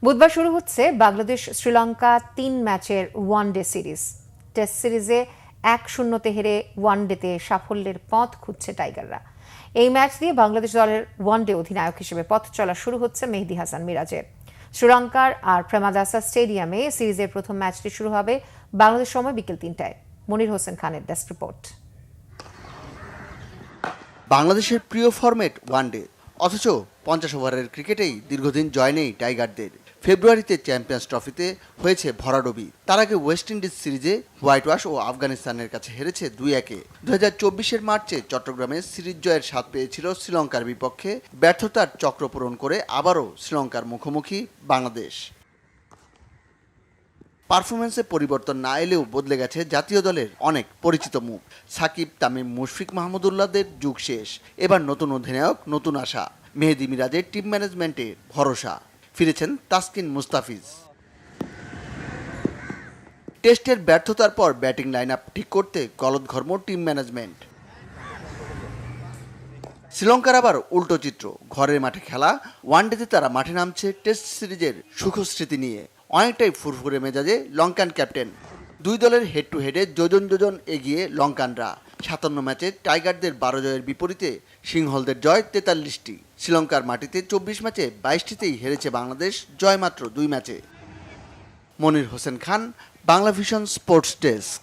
বুধবার শুরু হচ্ছে বাংলাদেশ শ্রীলঙ্কা ৩ ম্যাচের ওয়ানডে সিরিজ। টেস্ট সিরিজে ১-০ হেরে ওয়ানডেতে সাফল্যের পথ খুঁজছে টাইগাররা। এই ম্যাচ দিয়ে বাংলাদেশ দলের ওয়ানডে অধিনায়ক হিসেবে পথ চলা শুরু হচ্ছে মেহেদী হাসান মিরাজের। শ্রীলঙ্কার আর প্রেমাদাসা স্টেডিয়ামে সিরিজের প্রথম ম্যাচটি শুরু হবে বাংলাদেশ সময় বিকেল ৩টায়। মনির হোসেন খানের ডেস্ক রিপোর্ট। বাংলাদেশের প্রিয় ফরম্যাট ওয়ানডে, অথচ ৫০ ওভারের ক্রিকেটেই দীর্ঘদিন জয় নেই টাইগারদের। ফেব্রুয়ারিতে চ্যাম্পিয়ন্স ট্রফিতে হয়েছে ভরাডুবি। তার আগে ওয়েস্ট ইন্ডিজ সিরিজে হোয়াইট ওয়াশ ও আফগানিস্তানের কাছে হেরেছে ২-১। ২০২৪ মার্চে চট্টগ্রামে সিরিজ জয়ের স্বাদ পেয়েছিল শ্রীলঙ্কার বিপক্ষে। ব্যর্থতার চক্র পূরণ করে আবারও শ্রীলঙ্কার মুখোমুখি বাংলাদেশ। পারফরমেন্সে পরিবর্তন না এলেও বদলে গেছে জাতীয় দলের অনেক পরিচিত মুখ। সাকিব, তামিম, মুশফিক মাহমুদুল্লাহদের যুগ শেষ। এবার নতুন অধিনায়ক, নতুন আশা। মেহেদী মিরাজের টিম ম্যানেজমেন্টে ভরসা। ফিরেছেন তাসকিন মুস্তাফিজ। টেস্টের ব্যর্থতার পর ব্যাটিং লাইন আপ ঠিক করতে গলদঘর্ম টিম ম্যানেজমেন্ট। শ্রীলঙ্কার আবার উল্টো চিত্র। ঘরের মাঠে খেলা ওয়ানডেতে তারা মাঠে নামছে টেস্ট সিরিজের সুখস্মৃতি নিয়ে। অনেকটাই ফুরফুরে মেজাজে লঙ্কান ক্যাপ্টেন। দুই দলের হেড টু হেডে যোজন যোজন এগিয়ে লঙ্কানরা। ৫৭ ম্যাচে টাইগারদের ১২ জয়ের বিপরীতে সিংহলদের জয় ৪৩টি। শ্রীলঙ্কার মাটিতে ২৪ ম্যাচে ২২টিতেই হেরেছে বাংলাদেশ, জয় মাত্র ২ ম্যাচে। Monir Hossain Khan, Bangla vision sports desk.